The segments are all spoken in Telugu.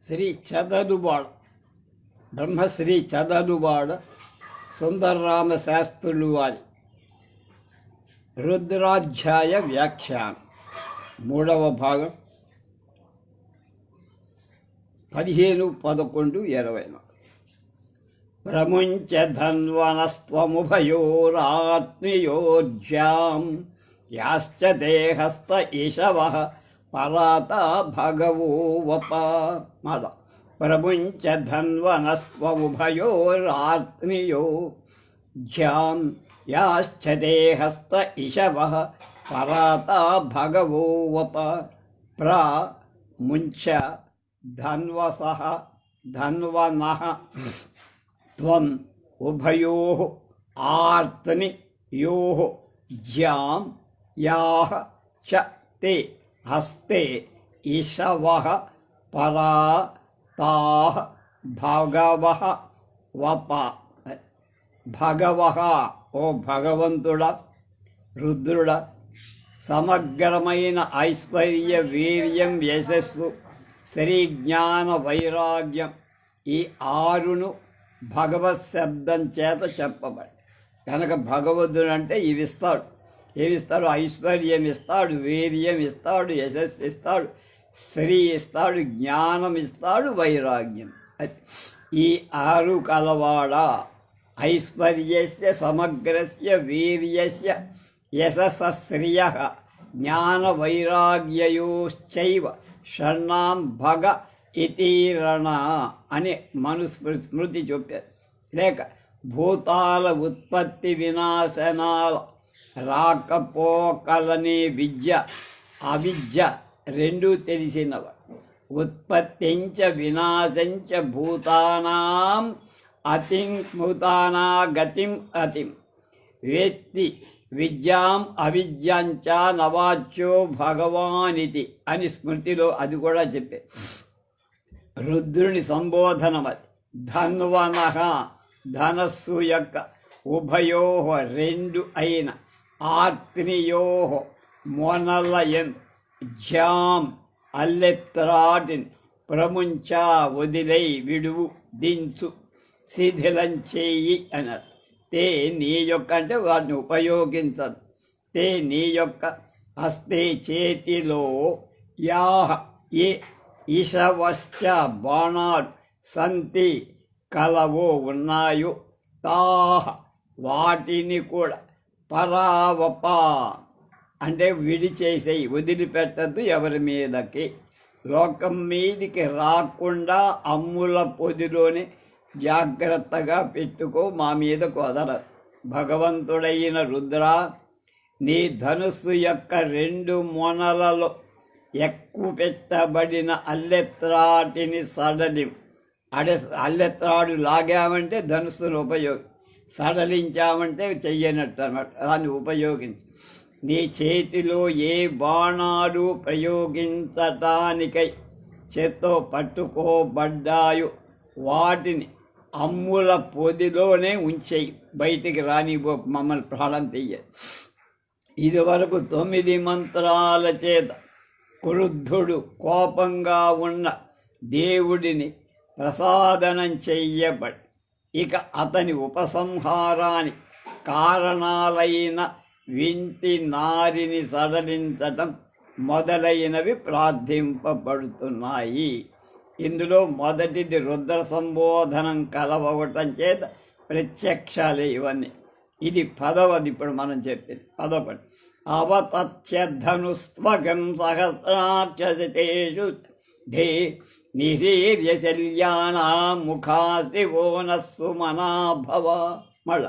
శ్రీ చదలువాడ బ్రహ్మశ్రీ చదలువాడ సుందరరామ శాస్త్రులు వారి రుద్రాధ్యాయ వ్యాఖ్యానం 3వ భాగం 15, 11, 20. ప్రముంచ ధన్వనస్త్వముభయోరాత్మయోజ్యాం యాశ్చ దేహస్థ ఈశవః పరాత భగవో వప. మద ప్రముంచ ధన్వనస్త్వముభయోరాత్మయోజ్యాం యాశ్చ దేహస్థ ఈశవః పరాత భగవో వప. ప్రముంచ ధన్వసః ధన్వనః త్వం ఉభయోః ఆర్త్నియోః జ్యాం యాః చ తే హస్తే ఈశవః పరా తాః భగవః వప. భగవః ఓ భగవంతుడా, రుద్రుడా, సమగ్రమైన ఐశ్వర్య, వీర్యం, యశస్సు, శ్రీ జ్ఞాన వైరాగ్యం ఈ 6ను భగవత్ శబ్దం చేత చెప్పబడి కనుక భగవంతుడు అంటే ఇవి ఇస్తాడు. ఏమిస్తాడు? ఐశ్వర్యం ఇస్తాడు, వీర్యం ఇస్తాడు, యశస్సు ఇస్తాడు, శ్రీ ఇస్తాడు, జ్ఞానం ఇస్తాడు, వైరాగ్యం. ఈ 6 కలవాడా ఐశ్వర్యస్య సమగ్రస్య వీర్యస్య యశస్శ్రియః జ్ఞాన వైరాగ్యయోశ్చైవ షణ్ణాం భగ ఇతీరణ అని మనుస్మృతి చెప్పారు. లేక భూతాల ఉత్పత్తి వినాశనాల రాకపోకలని విద్య అవిద్య రెండూ తెలిసినవాడు. ఉత్పత్తించ వినాశంచ భూతానాం భూతానాగతిం అతిం వేత్తి విద్యాం అవిద్యాంచ నవాచ్యో భగవానితి అని స్మృతిలో అది కూడా చెప్పే. రుద్రుని సంబోధనం అది. ధన్వనః ధనస్సు యొక్క ఉభయోః 2 అయిన ఆత్నియోః మొనలయన్ జ్యాం అల్లెత్రాటిన్ ప్రముంచ వదిలై విడువు దించు శిథిలం చేయి అన్నాడు. తే నీ యొక్క అంటే వాటిని ఉపయోగించదు. తే నీ యొక్క హస్తే చేతిలో యాహ ఏ ఈశవశ్చ బాణాలు సంతి కలవో ఉన్నాయో తాహ వాటిని కూడా పరావప అంటే విడిచేసేయి, వదిలిపెట్టద్దు ఎవరి మీదకి. లోకం మీదికి రాకుండా అమ్ముల పొదిలోనే జాగ్రత్తగా పెట్టుకో, మా మీదకు వదలదు. భగవంతుడైన రుద్ర, నీ ధనుస్సు యొక్క 2 మొనలలో ఎక్కువ పెట్టబడిన అల్లెత్రాటిని సడలి అల్లెత్రాడు లాగామంటే ధనుస్సును ఉపయోగి, సడలించామంటే చెయ్యనట్టు అన్నమాట. దాన్ని ఉపయోగించు. నీ చేతిలో ఏ బాణాలు ప్రయోగించటానికై చేత్తో పట్టుకోబడ్డాయో వాటిని అమ్ముల పొదిలోనే ఉంచేయి, బయటికి రానివ్వ, మమ్మల్ని ప్రాణం తీయ. ఇదివరకు 9 మంత్రాల చేత క్రుద్ధుడు కోపంగా ఉన్న దేవుడిని ప్రసాదనం చెయ్యబడి ఇక అతని ఉపసంహారానికి కారణాలైన వింటి నారిని సడలించటం మొదలైనవి ప్రార్థింపబడుతున్నాయి. ఇందులో మొదటిది రుద్ర సంబోధనం కలవటం చేత ప్రత్యక్షాలే ఇవన్నీ. ఇది 10వది. ఇప్పుడు మనం చెప్పింది 11. అవతత్యధనుస్త్వగం సహస్రాక్షసేషు ధే నిశీర్యశల్యానాం ముఖాశివో నస్సుమనాభవ. మళ్ళ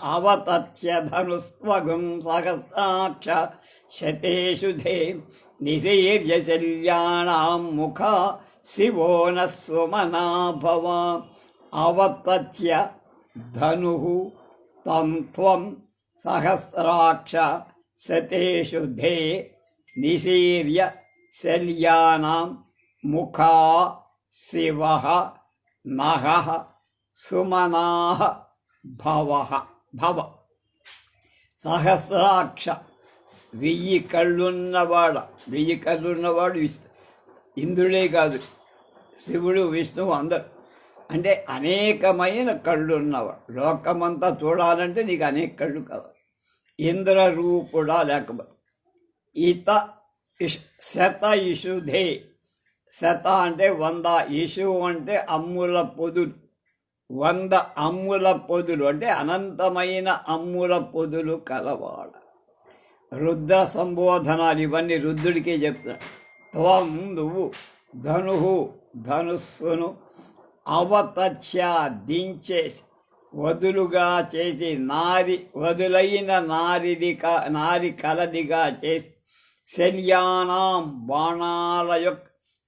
అవతత్యధనుస్త్వగం సహస్రాక్ష శతేషు ధే నిశీర్యశల్యానాం ముఖ శివో నస్సుమనాభవ. అవతత్య ధనుః తం త్వం సహస్రాక్ష శతేషు ధే నిశీర్య శల్యానాం ముఖా శివః నః సుమనాః భవ. సహస్రాక్ష 1000 కళ్ళున్నవాడు ఇంద్రుడే కాదు, శివుడు విష్ణువు అందరు. అంటే అనేకమైన కళ్ళు ఉన్నవాడు. లోకమంతా చూడాలంటే నీకు అనేక కళ్ళు కావాలి. ఇంద్రరూపుడా లేకపోతే ఈత శత ఇషుధే. శత అంటే 100, ఇషు అంటే అమ్ముల పొదులు. 100 అమ్ముల పొదులు అంటే అనంతమైన అమ్ముల పొదులు కలవాడ. రుద్ర సంబోధనాలు ఇవన్నీ రుద్రుడికే చెప్తున్నాడు. త్వం నువ్వు ధనుహు ధనుస్సును అవతచ్య దించేసి వదులుగా చేసి వదులైన నారి కలదిగా చేసి శల్యానాం బాణాల యొక్క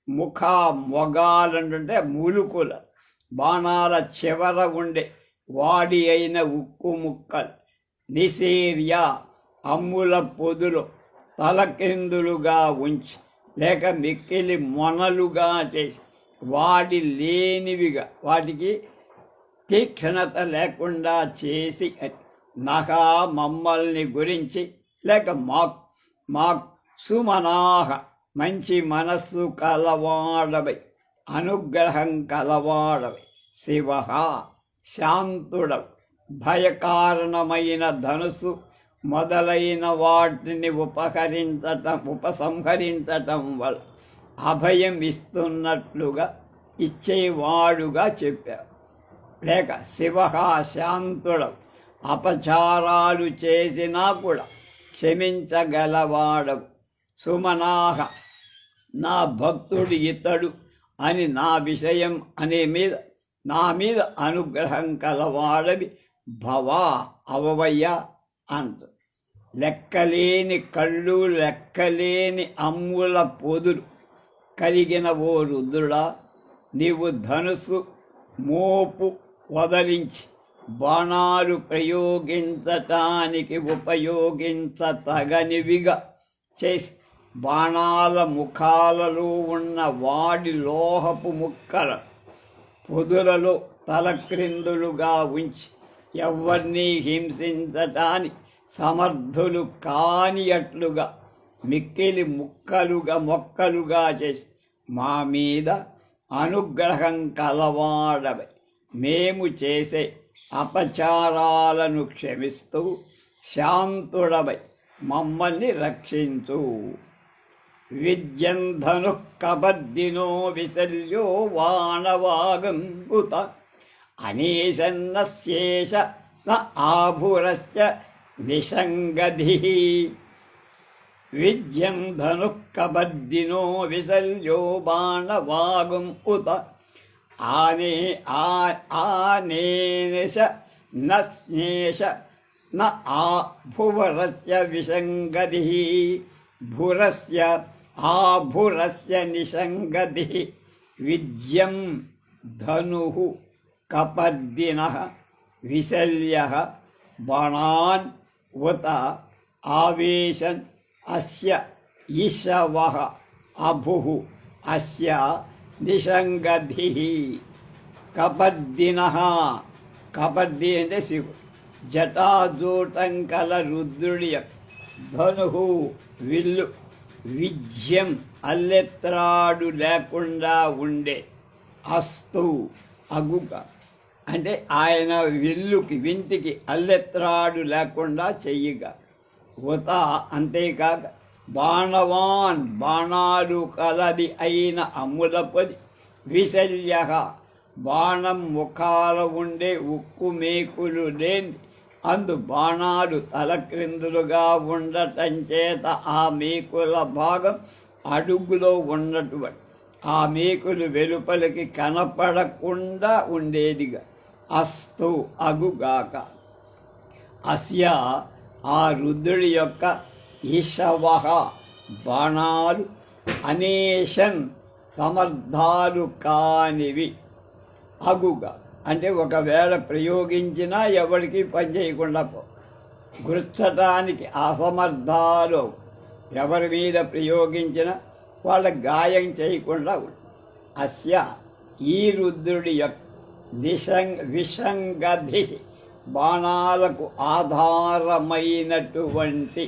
ముఖ మొగాలంటే ములుకుల బాణాల చివర ఉండే వాడి అయిన ఉక్కు ముక్కలు నిశీర్య అమ్ముల పొదులు తలకిందులుగా ఉంచి లేక మిక్కిలి మొనలుగా చేసి వాడి లేనివిగా వాటికి తీక్షణత లేకుండా చేసి నహా మమ్మల్ని గురించి లేక మాకు సుమనాహ మంచి మనస్సు కలవాడవై అనుగ్రహం కలవాడవై శివ శాంతుడవు భయకారణమైన ధనుసు మొదలైన వాటిని ఉపసంహరించటం వల్ల అభయం ఇస్తున్నట్లుగా ఇచ్చేవాడుగా చెప్పారు. లేక శివ శాంతుడవు అపచారాలు చేసినా కూడా క్షమించగలవాడవు. సుమనాహ నా భక్తుడు ఇతడు అని నా విషయం నా మీద అనుగ్రహం కలవాడవి భవా అవవయ్యా అంట. లెక్కలేని కళ్ళు లెక్కలేని అమ్ముల పొదులు కలిగిన ఓ రుద్రుడా, నీవు ధనుసు మోపు వదలించి బాణాలు ప్రయోగించటానికి ఉపయోగించతగనివిగా చేసి బాణాల ముఖాలలో ఉన్న వాడి లోహపు ముక్కల పొదులలో తలక్రిందులుగా ఉంచి ఎవరినీ హింసించటానికి సమర్థులు కానియట్లుగా మిక్కిలి మొక్కలుగా చేసి మా మీద అనుగ్రహం కలవాడవై మేము చేసే అపచారాలను క్షమిస్తూ శాంతుడవై మమ్మల్ని రక్షించు. విద్యంధను కబద్దినో విశల్యో వాణవాగంగుత అనేశన్నశేష న ఆభురస్య నిషంగధి. విద్యంధను కబద్దినో విశల్యో బాణవాగం ఉత ఆనేశ నశ్నేష న ఆభువరస్య విషంగధి. భురస్య ఆభురస్య నిషంగధి. విద్యం ధనుః కపద్దినః విశల్యః బాణాన్ ఉత ఆవేశన్ అస్య ఈశవః అభుః అస్య నిషంగధిః. కపద్దినః కపద్ది అంటే శివుడు. జటాజూటం కల రుద్రుడి ధనుః విల్లు. విద్యం అల్లెత్రాడు లేకుండా ఉండే. అస్తు అగుక అంటే ఆయన వింటికి అల్లెత్రాడు లేకుండా చెయ్యగా. ఉత అంతేకాక బాణవాన్ బాణాలు కలది అయిన అమ్ములపది. విశల్య బాణం ముఖాల ఉండే ఉక్కు మేకులు లేని అందు బాణాలు తలక్రిందులుగా ఉండటం చేత ఆ మేకుల భాగం అడుగులో ఉన్నటువంటి ఆ మేకులు వెలుపలికి కనపడకుండా ఉండేదిగా. అస్తు అగుగాక. అస్య ఆ రుద్రుడి యొక్క ఈశవః బాణాలు అనేషన్ సమర్థాలు కానివి. అగుగా అంటే ఒకవేళ ప్రయోగించినా ఎవరికి పని చేయకుండా గుర్చటానికి అసమర్థాలు ఎవరి మీద ప్రయోగించినా వాళ్ళ గాయం చేయకుండా అస్య ఈ రుద్రుడి యొక్క విషంగధి బాణాలకు ఆధారమైనటువంటి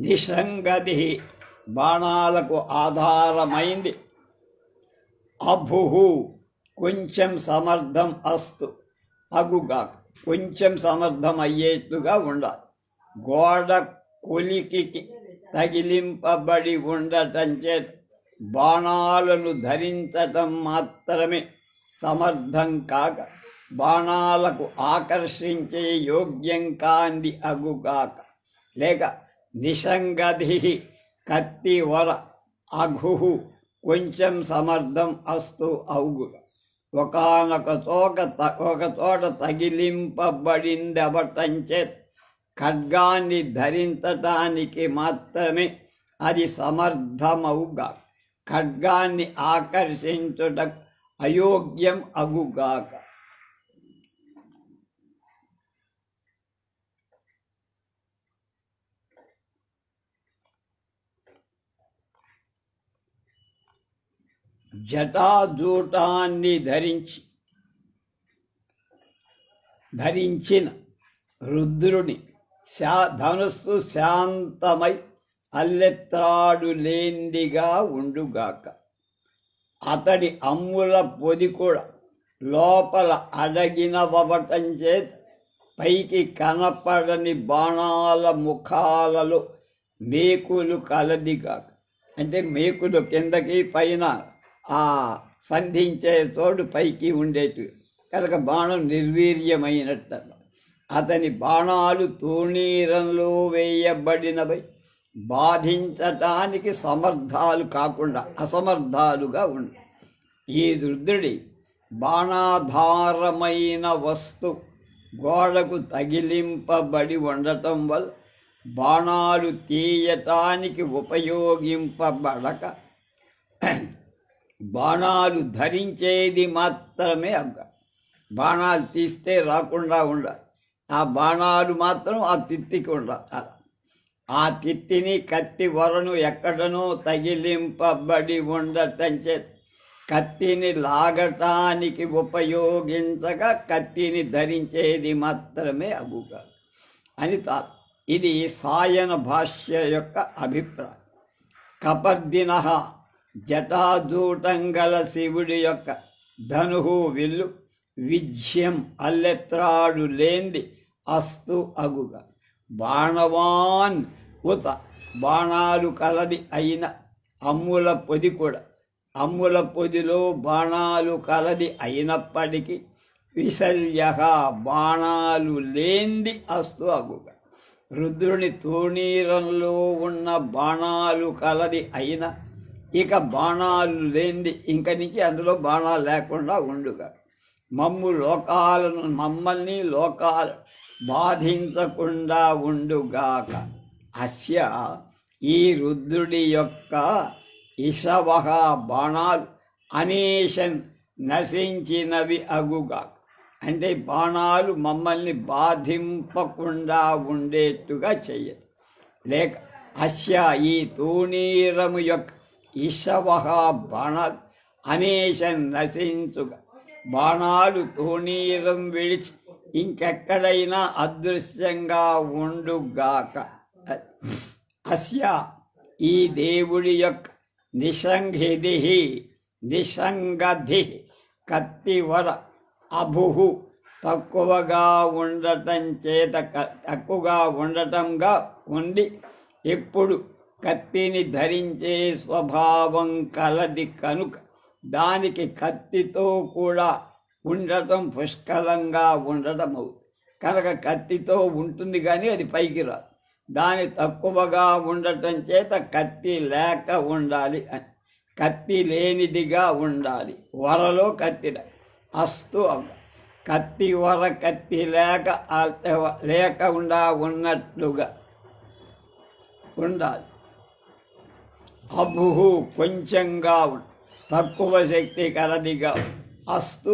నిషంగతి బాణాలకు ఆధారమైంది. అభుహు కొంచెం సమర్థం అస్తు అగుగాక, కొంచెం సమర్థం అయ్యేట్లుగా ఉండాలి. గోడ కొలికి తగిలింపబడి ఉండటం చేత బాణాలను ధరించటం మాత్రమే సమర్థం కాక బాణాలకు ఆకర్షించే యోగ్యం కాంది అగుగాక. లేక నిషంగతి కత్తి వర అఘు కొంచెం సమర్థం అస్తు అవుగుగా. ఒక చోట తగిలింపబడిందవటం చేత ఖడ్గాన్ని ధరించటానికి మాత్రమే అది సమర్థమవుగా. ఖడ్గాన్ని ఆకర్షించుట అయోగ్యం అగుగాక. జటాజూటాన్ని ధరించిన రుద్రుని ధనుస్సు శాంతమై అల్లెత్రాడు లేందిగా ఉండుగాక. అతడి అమ్ముల పొది కూడా లోపల అడగినవటం చేత పైకి కనపడని బాణాల ముఖాలలో మేకులు కలదిగాక. అంటే మేకులు కిందకి పైన ఆ సంధించే తోడు పైకి ఉండేటివి కనుక బాణం నిర్వీర్యమైనట్టు. అతని బాణాలు తూణీరంలో వేయబడినవై బాధించటానికి సమర్థాలు కాకుండా అసమర్థాలుగా ఉండి ఈ రుద్రుడి బాణాధారమైన వస్తు గోడకు తగిలింపబడి ఉండటం వల్ల బాణాలు తీయటానికి ఉపయోగింపబడక బాణాలు ధరించేది మాత్రమే అవ్వ. బాణాలు తీస్తే రాకుండా ఉండాలి. ఆ బాణాలు మాత్రం ఆ తిత్తికి ఉండాలి. ఆ తిత్తిని కత్తి వరను ఎక్కడనో తగిలింపబడి ఉండటం చేత కత్తిని లాగటానికి ఉపయోగించగా కత్తిని ధరించేది మాత్రమే అగుగా అని ఇది సాయన భాష్య యొక్క అభిప్రాయం. కపర్దిన జటాజూటంగల శివుడి యొక్క ధనుహు విల్లు విజ్యం అల్లెత్రాడు లేంది అస్తు అగుగా. బాణవాన్ ఉత బాణాలు కలది అయిన అమ్ముల పొది కూడా అమ్ముల పొదిలో బాణాలు కలది అయినప్పటికీ విశల్య బాణాలు లేంది అస్తు అగుగా. రుద్రుని తూణీరంలో ఉన్న బాణాలు కలది అయిన ఇక బాణాలు లేంది ఇంక నుంచి అందులో బాణాలు లేకుండా ఉండుగా. మమ్మల్ని లోకాలు బాధించకుండా ఉండుగాక. అస్య ఈ రుద్రుడి యొక్క ఇషవహ బాణాలు అనేషన్ నశించినవి అగుగా. అంటే బాణాలు మమ్మల్ని బాధింపకుండా ఉండేట్టుగా చెయ్యదు. లేక అస్య ఈ తూణీరము యొక్క ఇషవహ బాణాలు అనేషన్ నశించుగా. బాణాలు తూణీరం విడిచి ఇంకెక్కడైనా అదృశ్యంగా ఉండుగాక. అస్య ఈ దేవుడి యొక్క నిషంగధి కత్తివర అభుహు తక్కువగా ఉండటంగా ఉండి ఎప్పుడు కత్తిని ధరించే స్వభావం కలది కనుక దానికి కత్తితో కూడా ఉండటం పుష్కలంగా ఉండటం అవుతుంది. కనుక కత్తితో ఉంటుంది కానీ అది పైకి రాదు. దాని తక్కువగా ఉండటం చేత కత్తి లేక ఉండాలి అని, కత్తి లేనిదిగా ఉండాలి. వరలో కత్తి అస్తు కత్తి వర కత్తి లేకుండా ఉన్నట్లుగా ఉండాలి. అభుహు కొంచెంగా తక్కువ శక్తి కలదిగా అస్తు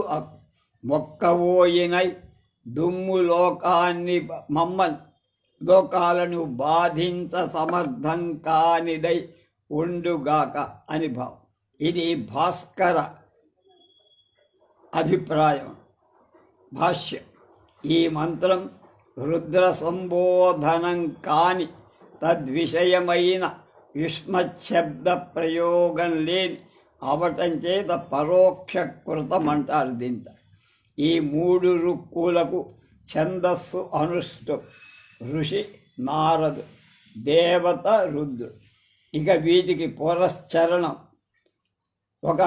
మొక్కవోయినై దుమ్ము లోకాలను బాధించ సమర్థం కానిదై ఉండుగాక అని భావం. ఇది భాస్కర అభిప్రాయం భాష్యం. ఈ మంత్రం రుద్ర సంబోధనం కాని తద్విషయమైన యుష్మశబ్ద ప్రయోగం లేని అవటం చేత పరోక్ష కృతం అంటారు దీంతో. ఈ 3 రుక్కులకు ఛందస్సు అనుష్ఠం, ఋషి నారదు, దేవత రుద్రుడు. ఇక వీటికి పురశ్చరణం. ఒక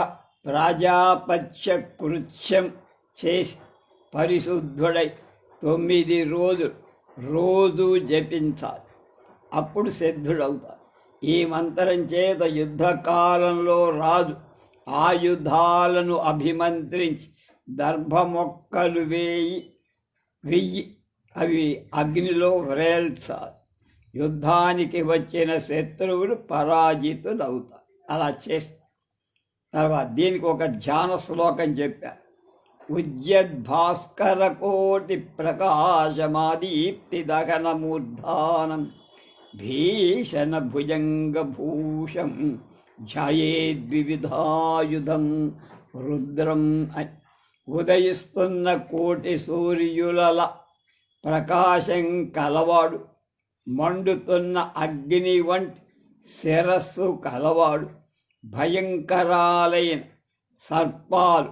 ప్రాజాపత్య కృత్యం చేసి పరిశుద్ధుడై 9 రోజులు రోజు జపించాలి, అప్పుడు సిద్ధుడవుతాడు. ఈ మంత్రం చేత యుద్ధకాలంలో రాజు ఆయుధాలను అభిమంత్రించి దర్భ మొక్కలు వెయ్యి అవి అగ్నిలో వ్రేల్చాలి. యుద్ధానికి వచ్చిన శత్రువులు పరాజితులవుతారు. అలా చేస్తారు. తర్వాత దీనికి ఒక ధ్యాన శ్లోకం చెప్పారు. ఉజ్యద్భాస్కర కోటి ప్రకాశమాదీప్తి దహనమూర్ధానం భీషణ భుజంగభూషం ధ్యాయేద్వివిధాయుధం రుద్రం అని. ఉదయిస్తున్న కోటి సూర్యుల ప్రకాశం కలవాడు, మండుతున్న అగ్ని వంటి శిరస్సు కలవాడు, భయంకరాలైన సర్పాలు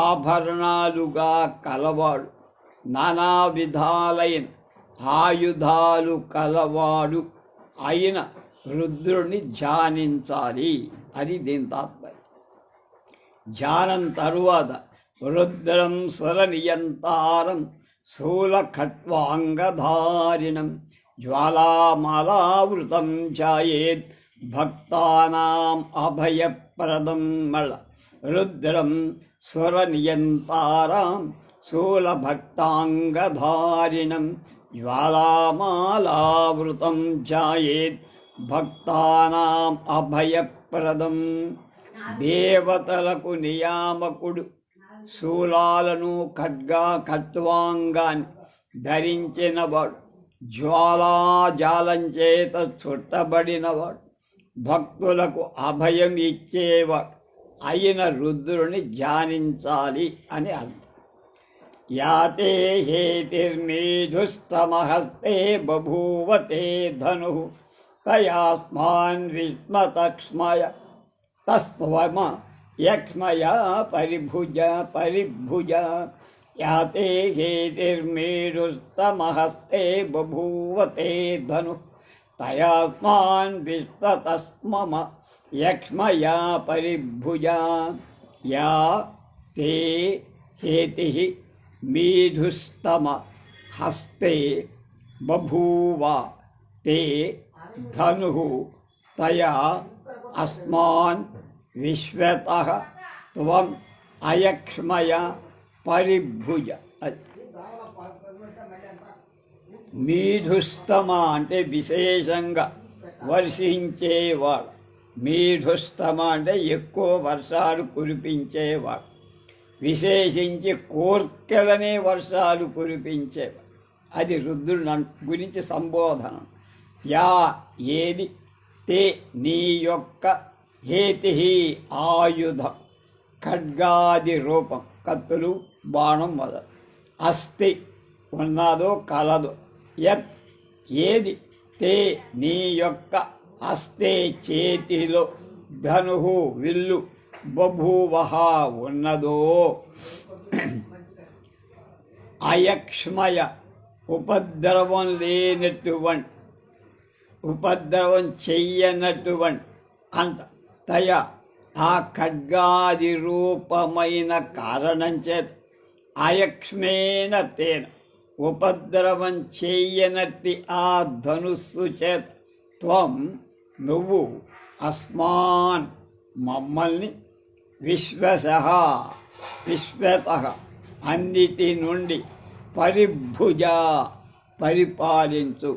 ఆభరణాలుగా కలవాడు, నానా విధాలైన ఆయుధాలు కలవాడు అయిన రుద్రుని ధ్యానించాలి. అది దీని తాత్పర్యం. ధ్యానం తరువాత రుద్రం స్వరనియంతారం శూలఖట్వాంగధారిణం జ్వాలామాలావృతం ధ్యాయేత్ భక్తానాం అభయప్రదం. మళ్ళ రుద్రం స్వరనియంతారాం శూలభక్తాంగధారిణం జ్వాలామాలావృతం ధ్యాయేత్ భక్తానాం అభయప్రదం. దేవతలకు నియామకుడు, శూలాలను ఖట్వాంగాన్ని ధరించినవాడు, జ్వాలాజాలం చేత చుట్టబడినవాడు, భక్తులకు అభయం ఇచ్చేవాడు అయిన రుద్రుని ధ్యానించాలి అని అర్థం. యాతే హేతిర్మేధుస్తమహస్తే బభూవతే ధను తయాస్మాన్ విస్మతక్ష్మయ తస్మమ యక్ష్మయ పరిభుజ పరిభుజ. యాతే హేతిర్మేధుస్తమహస్తే బభూవతే ధను తయాస్మాన్ విస్మతస్మమ యక్ష్మయ పరిభుజ. యా తే హేతి మేధుస్తమ హస్తే బభూవ తే ధను తయా అస్మాన్ విశ్వతః త్వం అయక్ష్మయ పరిభుజ. మేధుస్తమ అంటే విశేషంగా వర్షించేవాడు. మేధుస్తమ అంటే ఎక్కువ వర్షాలు కురిపించేవాడు, విశేషించి కోర్కెలనే వర్షాలు కురిపించేవాడు. అది రుద్రుని గురించి సంబోధన. యా ఏది, తే నీ యొక్క, హేతి ఆయుధం, ఖడ్గాది రూపం, కత్తులు బాణం మొదలు, అస్థి ఉన్నదో కలదో, యత్ ఏది, తే నీ యొక్క, హస్తే చేతిలో, ధనుహు విల్లు, బభూవహ ఉన్నదో, అయక్ష్మయ ఉపద్రవం లేనటువంటి, ఉపద్రవం చెయ్యనటువంటి అంత తయ ఆ ఖడ్గాది రూపమైన కారణం చేత అయక్ష్మేన తేన ఉపద్రవం చెయ్యనట్టి ఆ ధనుస్సు చేత త్వం నువ్వు అస్మాన్ మమ్మల్ని విశ్వశః విశ్వతః అన్నిటి నుండి పరిభుజ పరిపాలించు,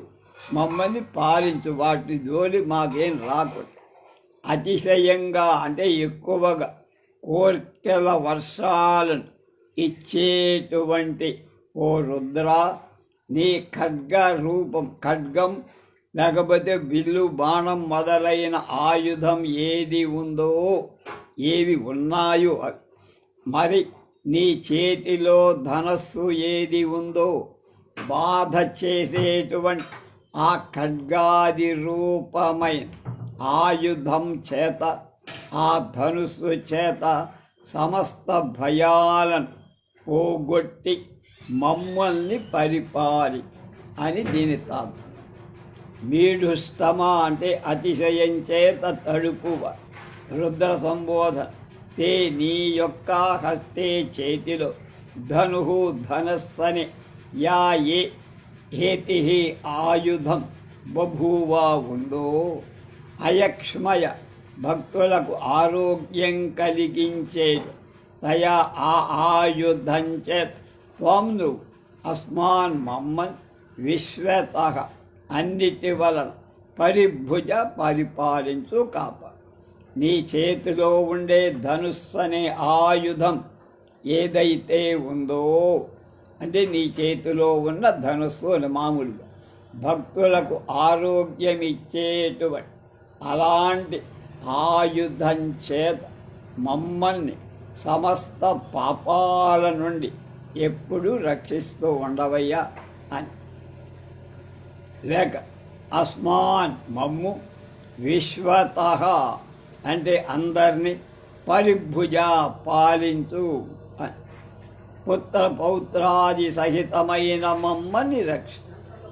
మమ్మల్ని పాలించు, వాటి జోలి మాకేం రాకూడదు. అతిశయంగా అంటే ఎక్కువగా కోర్కెల వర్షాలను ఇచ్చేటువంటి ఓ రుద్ర, నీ ఖడ్గ రూపం, ఖడ్గం లేకపోతే విల్లు బాణం మొదలైన ఆయుధం ఏది ఉందో, ఏవి ఉన్నాయో అవి, మరి నీ చేతిలో ధనస్సు ఏది ఉందో, బాధ చేసేటువంటి ఆ ఖడ్గాది రూపమైన ఆయుధం చేత, ఆ ధనుస్సు చేత సమస్త భయాలను పోగొట్టి మమ్మల్ని పరిపాలి అని దీని తాత్పర్యం. మీఢుష్టమ అంటే అతిశయం చేత తడుపువ. రుద్ర సంబోధన. తే నీ యొక్క హస్తే చేతిలో ధను ధనస్సని యా ఏ హేతి ఆయుధం బభూవా ఉందో, అయక్ష్మయ భక్తులకు ఆరోగ్యం కలిగించేది తయా ఆ ఆయుధం చేత త్వం నువ్వు అస్మాన్ మమ్మన్ విశ్వత అన్నిటి వలన పరిభుజ పరిపాలించు కాపాడు. నీ చేతిలో ఉండే ధనుస్సు అనే ఆయుధం ఏదైతే ఉందో, అంటే నీ చేతిలో ఉన్న ధనుస్సు అని మామూలుగా భక్తులకు ఆరోగ్యం ఇచ్చేటువంటి అలాంటి ఆయుధం చేత మమ్మల్ని సమస్త పాపాల నుండి ఎప్పుడు రక్షిస్తూ ఉండవయ్యా అని. లేక అస్మాన్ మమ్ము విశ్వత అంటే అందరినీ పరిభుజ పాలించు అని. పుత్ర పౌత్రాది సహితమైన మమ్మల్ని రక్ష.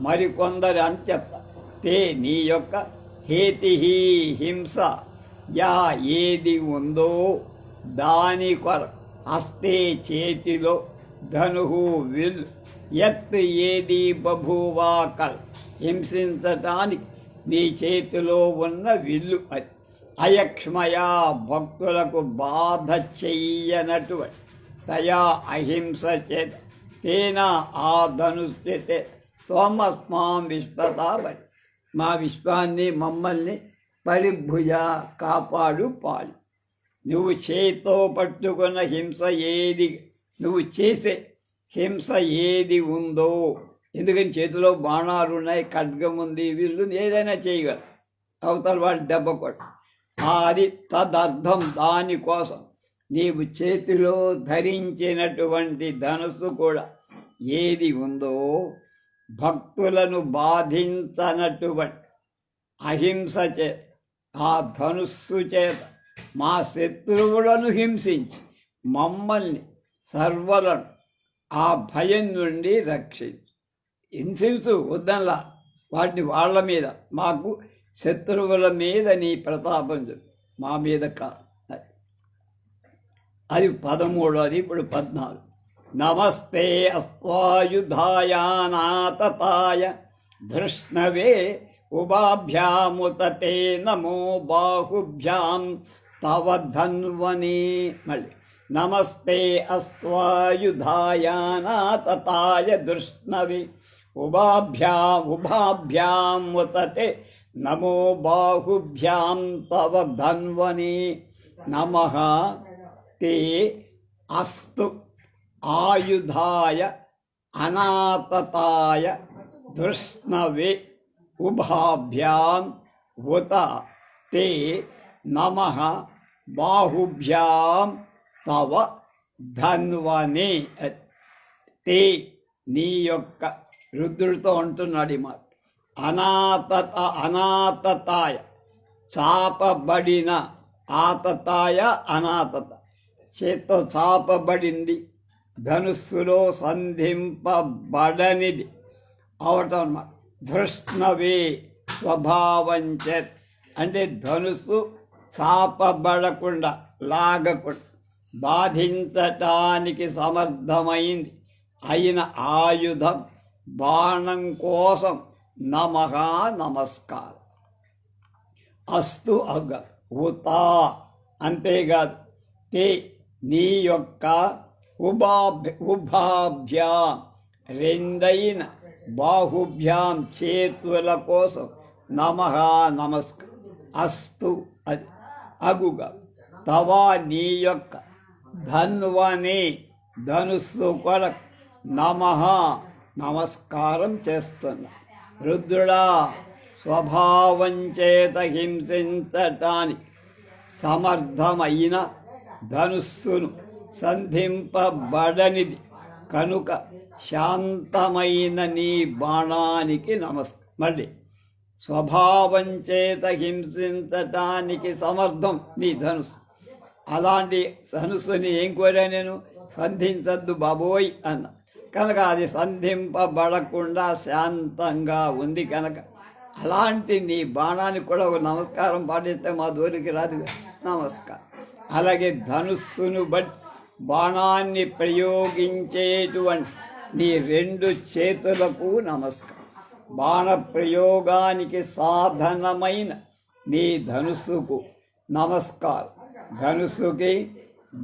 మరికొందరు అని చెప్తా. తే నీ యొక్క హేతి హింస యా ఏది ఉందో దాని కొరకు హస్తే చేతిలో ధను విల్ ఎత్ ఏది బభూవా కల్ హింసించటానికి నీ చేతిలో ఉన్న విల్లు అది. అయక్ష్మయా భక్తులకు బాధ చెయ్యనటువంటి తయా అహింస చేత తేన ఆ ధనుష్యతే త్వమస్మాం విశ్వతాబడి మా విశ్వాన్ని మమ్మల్ని పరిభుజ కాపాడు పాలు. నువ్వు చేతితో పట్టుకున్న హింస ఏది, నువ్వు చేసే హింస ఏది ఉందో, ఎందుకని చేతిలో బాణాలు ఉన్నాయి, ఖడ్గం ఉంది, వీళ్ళు ఏదైనా చేయగలరు, అవతల వాడి దెబ్బ కొట్టు. అది తదర్థం, దానికోసం నీవు చేతిలో ధరించినటువంటి ధనుస్సు కూడా ఏది ఉందో భక్తులను బాధించనటువంటి అహింస చేత, ఆ ధనుస్సు చేత మా శత్రువులను హింసించి మమ్మల్ని సర్వలను ఆ భయం నుండి రక్షించు. హింసించు వద్దనలా, వాటిని వాళ్ళ మీద, మాకు శత్రువుల మీద నీ ప్రతాపం చెప్పు, మా మీద కాదు. అది 13. ఇప్పుడు 14. నమస్తే అస్వాయుధాయానాతతాయ ధృష్ణవే ఉభాభ్యాముత తే నమో బాహుభ్యాం తవ ధన్వనే. మళ్ళీ నమస్తే అస్వాయుధాయానాతతాయ ధృష్ణవే ఉభాభ్యాముత తే నమో బాహుభ్యాం తవ ధన్వనే. నమః తే అస్తు ఆయుధాయ అనాతతాయ ధృష్ణవే ఉభాభ్యాం ఉత తే నమః బాహుభ్యాం తవ ధన్వనే. తే నీ యొక్క రుద్రుడితో అంటున్నాడు ఈ మాట. అనాతతాయ చాపబడిన, ఆతతాయ అనాతత చేత్తో చాపబడింది, ధనుస్సులో సంధింపబడనిది అవటం అన్నమాట. ధృష్ణవే స్వభావం చేత్ అంటే ధనుస్సు చాపబడకుండా, లాగకుండా బాధించటానికి సమర్థమైంది అయిన ఆయుధం బాణం కోసం నమః నమస్కారం. అస్తు అగ ఉతా అంతేకాదు, తే నీ యొక్క ఉభాభ్యాం రెండైన బాహుభ్యాం చేతుల కోసం నమః నమస్కారం. అస్తు అది అగుగా తవా నీ యొక్క ధన్వనే ధనుస్సు కొరకు నమః నమస్కారం చేస్తున్నా. రుద్రుడా, స్వభావం చేత హింసించటానికి సమర్థమైన ధనుస్సును సంధింపబడనిది కనుక శాంతమైన నీ బాణానికి నమస్కారం. మళ్ళీ స్వభావం చేత హింసించటానికి సమర్థం నీ ధనుసు. అలాంటి ధనుసుని ఏం కోరా నేను? సంధించద్దు బాబోయ్ అన్న. కనుక అది సంధింపబడకుండా శాంతంగా ఉంది కనుక అలాంటి నీ బాణానికి కూడా ఒక నమస్కారం పాటిస్తే మా దూరికి రాదు. నమస్కారం. అలాగే ధనుస్సును బట్టి బాణాన్ని ప్రయోగించేటువంటి నీ 2 చేతులకు నమస్కారం. బాణ ప్రయోగానికి సాధనమైన నీ ధనుస్సుకు నమస్కారం. ధనుస్సుకి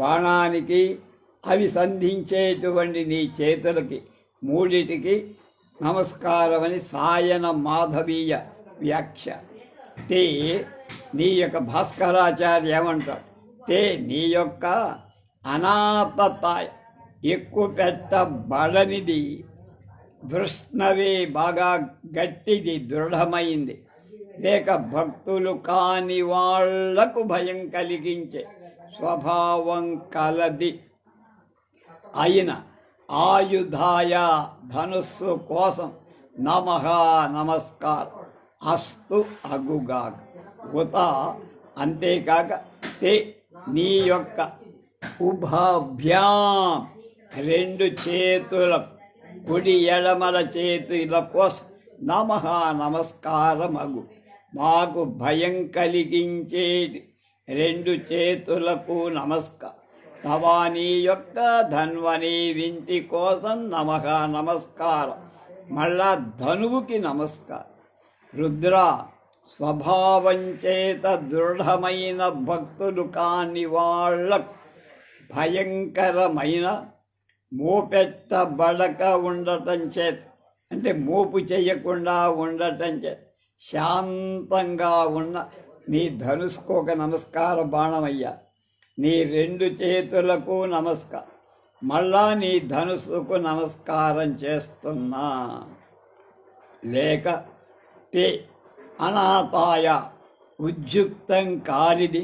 బాణానికి అవి సంధించేటువంటి నీ చేతులకి 3టికి నమస్కారమని సాయన మాధవీయ వ్యాఖ్య. తే నీ యొక్క భాస్కరాచార్య ఏమంటాడు? తే నీ యొక్క అనాథతాయ ఎక్కువ పెట్టబడనిది, దృష్ణవే బాగా గట్టిది, దృఢమైంది, లేక భక్తులు కాని వాళ్లకు భయం కలిగించే స్వభావం కలది అయిన ఆయుధాయ ధనుస్సు కోసం నమః నమస్కారం అస్తు అగుగాక. ఉత అంతేకాక తే నీ యొక్క ఉభాభ్యాం 2 చేతుల కుడి ఎడమల చేతుల కోసం నమః నమస్కారమగు. మాకు భయం కలిగించేది 2 చేతులకు నమస్కారం. తవానీ యొక్క ధన్వని వింటి కోసం నమః నమస్కారం. మళ్ళా ధనువుకి నమస్కారం. రుద్ర స్వభావం చేత దృఢమైన భక్తులు కాని వాళ్ళకు భయంకరమైన మోపెట్టబడక ఉండటం చేత, అంటే మోపు చేయకుండా ఉండటం చేత శాంతంగా ఉన్న నీ ధనుస్కు ఒక నమస్కార బాణమయ్యా. నీ 2 చేతులకు నమస్కారం. మళ్ళా నీ ధనుస్సుకు నమస్కారం చేస్తున్నా. లేక తే అనాథాయ ఉద్యుక్తం కానిది,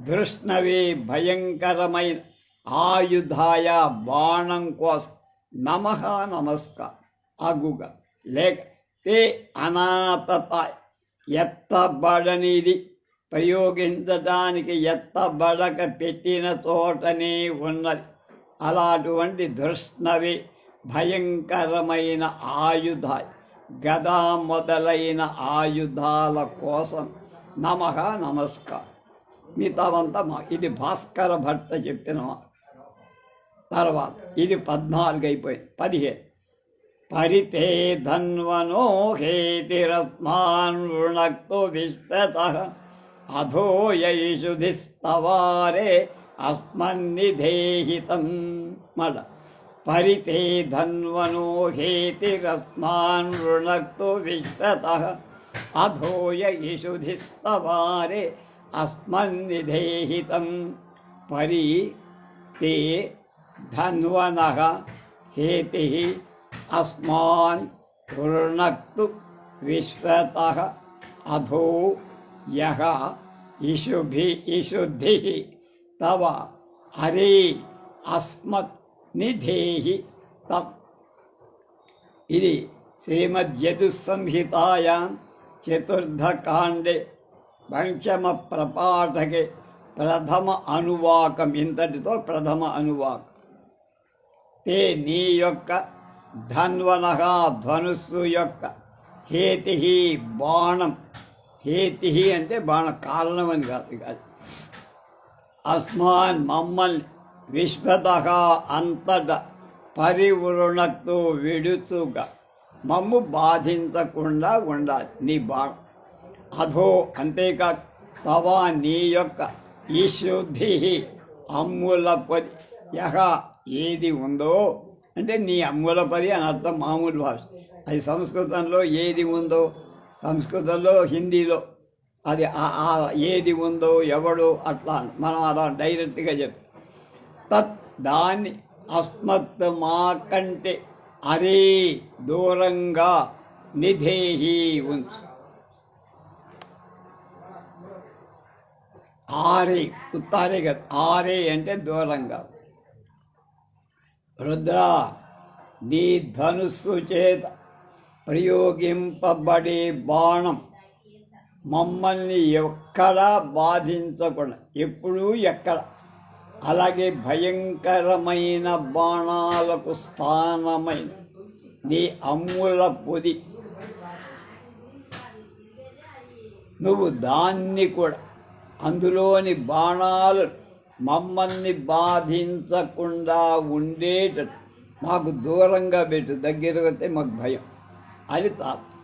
దృష్ణవే భయంకరమైన ఆయుధాయ బాణం కోసం నమః నమస్కారం అగుగా. లేక తే అనాథతాయ ఎత్తబడనిది, ప్రయోగించడానికి ఎత్తబడక పెట్టిన తోటనే ఉన్నది. అలాంటి దృష్ణవే భయంకరమైన ఆయుధాయ గదా మొదలైన ఆయుధాల కోసం నమః నమస్కారం. మిగతావంతా ఇది భాస్కర భట్ట చెప్పిన తర్వాత. ఇది 14 అయిపోయింది. 15 పరితే ధన్వనో హేతిరస్మాన్ వృణక్తు విశ్వతః అధోయైషుధిస్తవారే అస్మన్నిధేహితం. మళ్ళ పరితే ధన్వనో హేతిరస్మాన్ వృణక్తు విశ్వతః అధోయైషుధిస్తవారే అస్మన్నిధేహితం. పరి తే ధన్వనః హేతి అస్మాన్ వృణక్తు విశ్వతః అధో యః ఇషుద్ధి తవ హరే అస్మత్ నిధేహి తం. ఇది శ్రీమద్యజుస్సంహితాయాం 4th కాండే 5వ ప్రపాఠకే ప్రథమ అనువాకం. ఇంతటితో ప్రథమ అనువాకం. తే నీ యొక్క ధన్వనః ధనుస్సు యొక్క హేతి బాణం. హేతి అంటే బాణ కారణం అని కాదు. అస్మాన్ మమ్మల్ని విశ్వతః అంతట పరివృణక్తు విడుచుగా మమ్ము బాధించకుండా ఉండాలి నీ బాణం. అధో అంతేకాదు తవ నీ యొక్క ఈశుద్ధి అమ్ములపది యహ ఏది ఉందో, అంటే నీ అమ్ములపది అని అర్థం. మామూలు భాష అది. సంస్కృతంలో ఏది ఉందో, సంస్కృతంలో హిందీలో అది ఏది ఉందో ఎవడు అట్లా మనం అలా డైరెక్ట్గా చెప్పి తత్ దాన్ని అస్మత్ మా కంటే అరే దూరంగా నిధేహి ఉంచు. ఆరే ఉత్తారే కదా, ఆరే అంటే దూరంగా. రుద్ర నీ ధనుస్సు చేత ప్రయోగింపబడే బాణం మమ్మల్ని ఎక్కడా బాధించకుండా, ఎప్పుడూ ఎక్కడ. అలాగే భయంకరమైన బాణాలకు స్థానమైన నీ అమ్ముల పొది, నువ్వు దాన్ని కూడా, అందులోని బాణాలు మమ్మల్ని బాధించకుండా ఉండేటట్టు మాకు దూరంగా పెట్టు, దగ్గరకు వస్తే మాకు భయం అని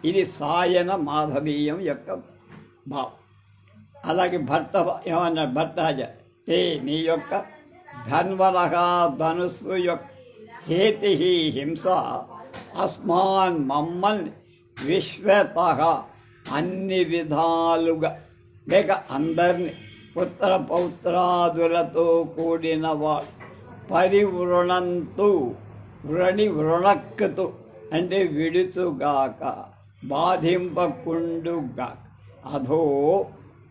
ఇది సాయన మాధవీయం యొక్క భావం. అలాగే ఏమన్నాడు భట్టాచార్య, నీ యొక్క ధన్వరహ ధనుస్సు యొక్క హేతి హింస అస్మాన్ మమ్మల్ని విశ్వత అన్ని విధాలుగా లేక అందరినీ పుత్ర పౌత్రాదులతో కూడిన వాడు పరివృణంతు వృణక్కుతూ అంటే విడుచుగాక, బాధింపకుండుగాక. అధో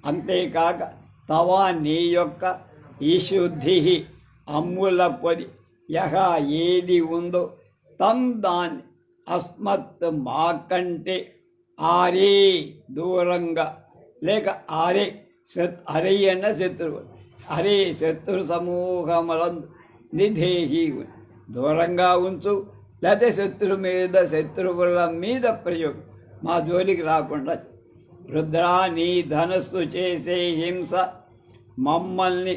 అంతేకాక తవా నీ యొక్క ఈశుద్ధి అమ్ముల పొది యహ ఏది ఉందో తం దాన్ని అస్మత్ మాకంటే ఆరే దూరంగా లేక అరే అన్న శత్రువు, అరే శత్రు సమూహములందు నిధేహి దూరంగా ఉంచు, లేకపోతే శత్రువుల మీద ప్రయోగం మా జోలికి రాకుండా. రుద్రా నీ ధనస్సు చేసే హింస మమ్మల్ని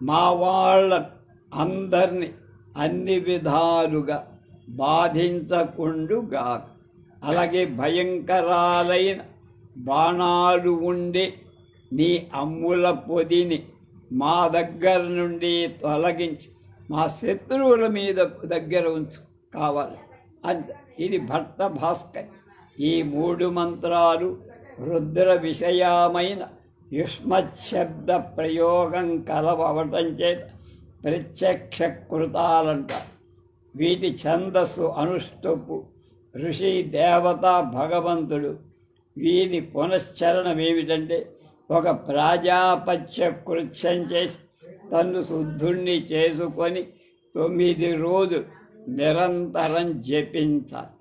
మా వాళ్ళను అందరినీ అన్ని విధాలుగా బాధించకుండుగాక. అలాగే భయంకరాలైన బాణాలు ఉండే నీ అమ్ముల పొదిని మా దగ్గర నుండి తొలగించి మా శత్రువుల మీద దగ్గర ఉంచు కావాలి. ఇది భట్ట భాస్కర్. ఈ 3 మంత్రాలు రుద్ర విషయమైన యుష్మశబ్ద ప్రయోగం కలవటం చేత ప్రత్యక్ష కృతాలంటారు. వీటి ఛందస్సు అనుష్టుపు ఋషి దేవత భగవంతుడు. వీని పునశ్చరణం ఏమిటంటే ఒక ప్రాజాపత్య కృత్యం చేసి తన్ను శుద్ధుణ్ణి చేసుకొని 9 రోజులు నిరంతరం జపించాలి.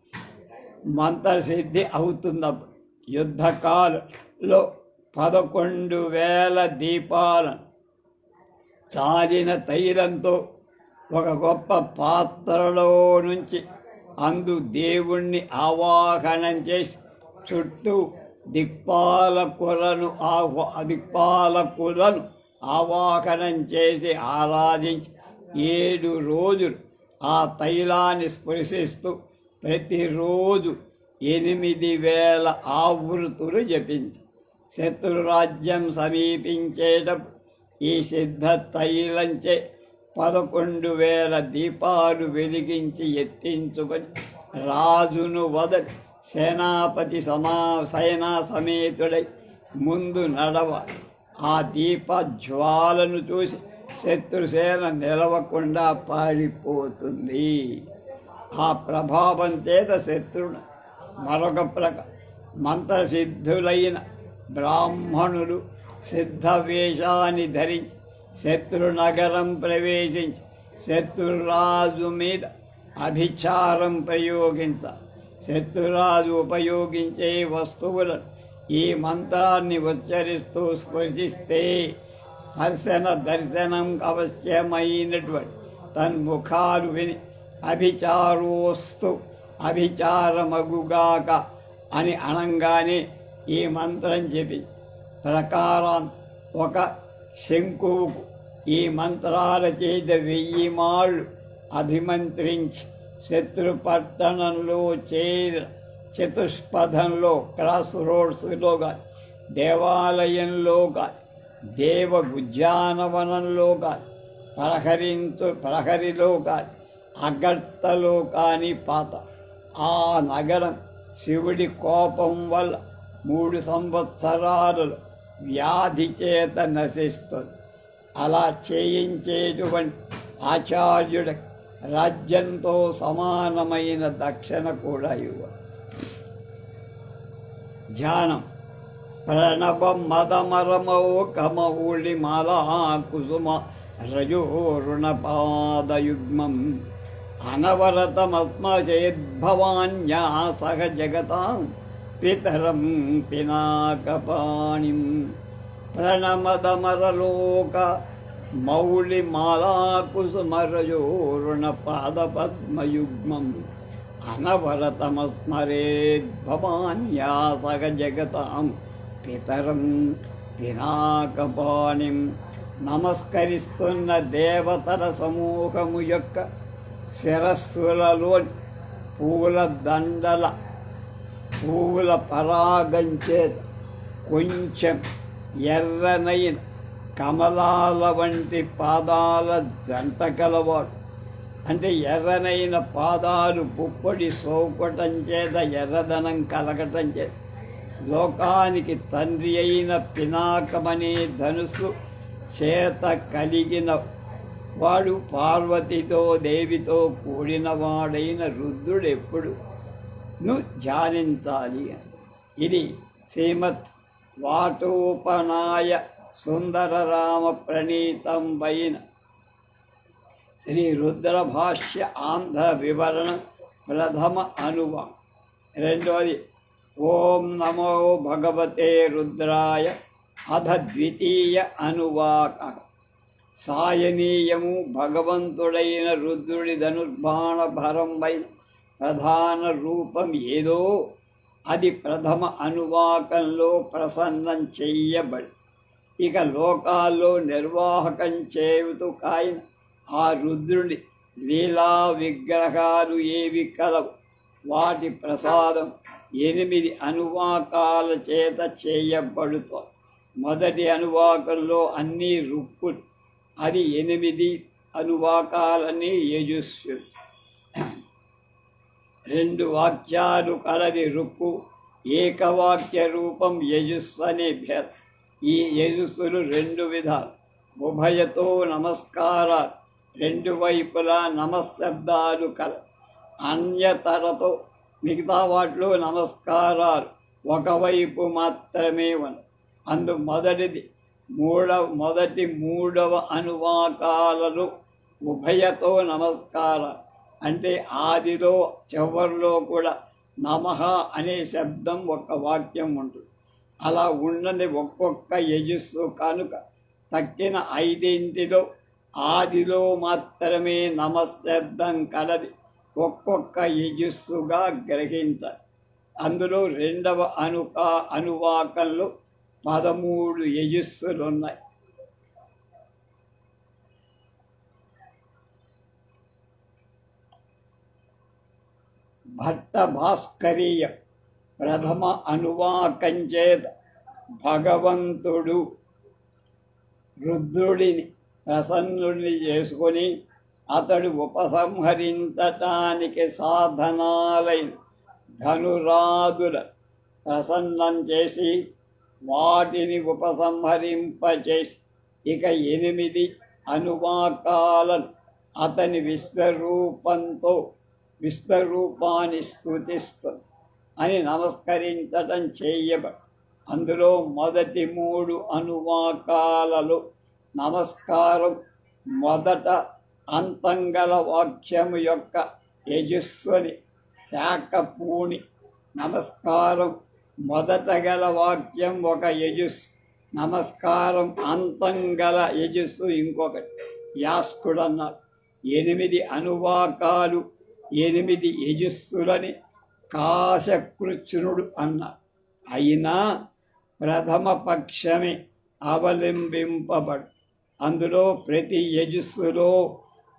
మంత్రసిద్ధి అవుతున్నప్పుడు యుద్ధకాలంలో 11,000 దీపాలను చాలిన తైలంతో ఒక గొప్ప పాత్రలో నుంచి అందు దేవుణ్ణి ఆవాహనం చేసి చుట్టూ దిక్పాలకులను ఆవాహనం చేసి ఆరాధించి 7 రోజులు ఆ తైలాన్ని స్పృశిస్తూ ప్రతిరోజు 8,000 ఆవృత్తులు జపించి శత్రురాజ్యం సమీపించేటప్పుడు ఈ సిద్ధ తైలంచే 11,000 దీపాలు వెలిగించి ఎత్తించుకొని రాజును వదలి సేనాపతి సేనా సమేతుడై ముందు నడవ. ఆ దీప జ్వాలను చూసి శత్రుసేన నిలవకుండా పారిపోతుంది. ఆ ప్రభావం చేత శత్రుడు మరొక మంత్రసిద్ధులైన బ్రాహ్మణులు సిద్ధ వేషాన్ని ధరించి శత్రునగరం ప్రవేశించి శత్రురాజు మీద అభిచారం ప్రయోగించాలి. శత్రురాజు ఉపయోగించే వస్తువులను ఈ మంత్రాన్ని ఉచ్చరిస్తూ స్పృశిస్తే దర్శనం అవశ్యమైనటువంటి తన్ముఖాలు విని అభిచారోస్తు అభిచారమగుగాక అని అనంగానే ఈ మంత్రం చెప్పి ప్రకారాంత ఒక శంకువుకు ఈ మంత్రాల చేత 1000 మాళ్ళు అభిమంత్రించి శత్రుపట్టణంలో చేరి చతుష్పథంలో క్రాస్ రోడ్స్లో కానీ దేవాలయంలో కానీ దేవ ఉద్యానవనంలో కానీ ప్రహరిలో కానీ అగర్తలో కానీ పాత ఆ నగరం శివుడి కోపం వల్ల 3 సంవత్సరాలలో వ్యాధి చేత నశిస్తుంది. అలా చేయించేటువంటి ఆచార్యుడి రాజ్యంతో సమానమైన దక్షిణ కూడా ఇవ్వాలి. ధ్యానం ప్రణవ మదమరమౌ కమౌళి మాలా కుసుమ రజోరుణ పాదయుగ్మం అనవరతమస్మచేద్భవాన్యా సహ జగతాం పితరం పినాకపాణిం ప్రణమదమరలోక మౌళిమాలాకుసుమరయోరుణ పాదపద్మయుగ్మం అనవరతమస్మరేద్భవాన్యా సహ జగతాం పితరం పినాకపాణిం. నమస్కరిస్తున్న దేవతల సమూహము యొక్క శిరస్సులలోని పూల పరాగంచేత కొంచెం ఎర్రనైన కమలాల వంటి పాదాల జంట కలవాడు. అంటే ఎర్రనైన పాదాలు పుప్పొడి సోకటం చేత ఎర్రదనం కలగటం చేత లోకానికి తండ్రి అయిన పినాకమనే ధనుసు చేత కలిగిన వాడు పార్వతితో దేవితో కూడినవాడైన రుద్రుడు ఎప్పుడు ధ్యానించాలి. ఇది శ్రీమద్ వాటోపనాయ సుందరరామ ప్రణీతంబైన శ్రీ రుద్ర భాష్య ఆంధ్ర వివరణ ప్రథమ అనువాకం. రెండోది ఓం నమో భగవతే రుద్రాయ అధ ద్వితీయ అనువాక. సాయనీయము భగవంతుడైన రుద్రుడి ధనుర్బాణ భరంబైన ప్రధాన రూపం ఏదో అది ప్రథమ అనువాకంలో ప్రసన్నం చెయ్యబడి ఇక లోకాల్లో నిర్వాహకం చేయుతూ కాయిన ఆ రుద్రుడి లీలా విగ్రహాలు ఏవి కలవు. వాటి ప్రసాదం 8 అనువాకాల చేత చేయబడుతుంది. మొదటి అనువాకంలో అన్ని రుక్కులు, అది 8 అనువాకాలని యజుస్సులు. 2 వాక్యాలు కలది రుక్కు, ఏకవాక్య రూపం యజుస్సు అనే భేదం. ఈ యజుస్సులు 2 విధాలు. ఉభయతో నమస్కారాలు, 2 వైపులా నమశబ్దాలు కల. అన్యతరతో మిగతా వాటిలో నమస్కారాలు ఒకవైపు మాత్రమే ఉన్నాయి. అందు మొదటి 3వ అనువాకాలలో ఉభయతో నమస్కారం అంటే ఆదిలో చివరిలో కూడా నమః అనే శబ్దం ఒక వాక్యం ఉంటుంది. అలా ఉన్నది ఒక్కొక్క యజుస్సు కనుక తక్కిన 5 ఆదిలో మాత్రమే నమశబ్దం కలది ఒక్కొక్క యజుస్సుగా గ్రహించాలి. అందులో 2వ అనువాకంలో 13 యజుస్సులున్నాయి. భట్ట భాస్కరీయ ప్రథమ అనువాకం చేత భగవంతుడు రుద్రుడిని ప్రసన్నుడిని చేసుకొని అతడు ఉపసంహరించటానికి సాధనాలైన ధనురాదుల ప్రసన్నం చేసి వాటిని ఉపసంహరింపచేసి ఇక 8 అనువాకాలను అతని విశ్వరూపాన్ని స్తుతిస్తుంది అని నమస్కరించటం చేయబడి అందులో మొదటి 3 అనువాకాలలో నమస్కారం మొదట అంతంగల వాక్యము యొక్క యజుస్సుని శాఖ పూని నమస్కారం మొదట గల వాక్యం ఒక యజుస్సు, నమస్కారం అంతంగల యజుస్సు ఇంకొకటి. యాస్కుడు అన్నారు 8 అనువాకాలు 8 యజుస్సులని కాశకృచ్ఛ్నుడు అన్నారు. అయినా ప్రథమ పక్షమే అవలంబింపబడు. అందులో ప్రతి యజుస్సులో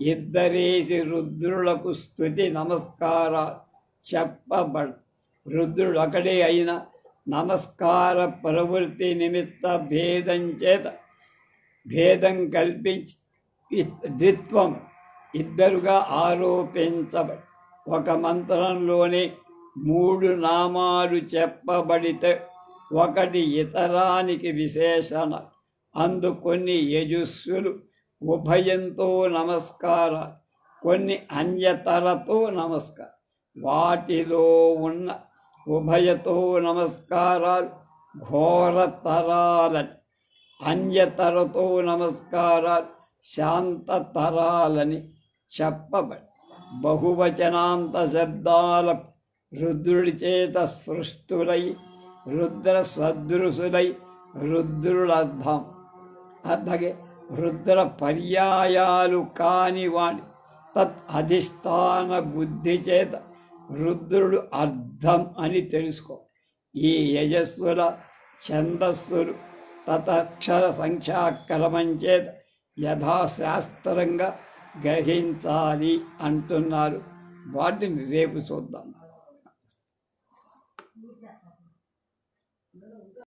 2 రుద్రులకు స్తుతి నమస్కారాలు చెప్పబడు. రుద్రుడు ఒకడే అయిన నమస్కార ప్రవృత్తి నిమిత్త భేదం కల్పించి ద్విత్వం 2గా ఆరోపించబడి ఒక మంత్రంలోనే 3 నామాలు చెప్పబడితే ఒకటి ఇతరానికి విశేషణ. అందు కొన్ని యజుస్సులు ఉభయంతో నమస్కారాలు, కొన్ని అన్యతరతో నమస్కారం. వాటిలో ఉన్న ఉభయతో నమస్కారాలు ఘోరతరాలని, అన్యతరతో నమస్కారాలు శాంతతరాలని చెప్పబడి బహువచనాంత శబ్దాలకు రుద్రుడి చేత సృష్టులై రుద్ర సదృశులై రుద్రులర్థం అర్థగే రుద్ర పర్యాయాలు కానివాడి తత్ అధిష్టాన బుద్ధి చేత రుద్రుడు అర్థం అని తెలుసుకో. ఈ యజస్సుల ఛందస్సులు తతక్షర సంఖ్యాక్రమం చేత యథాశాస్త్రంగా గ్రహించాలి అంటున్నారు. వాటిని రేపు చూద్దాం.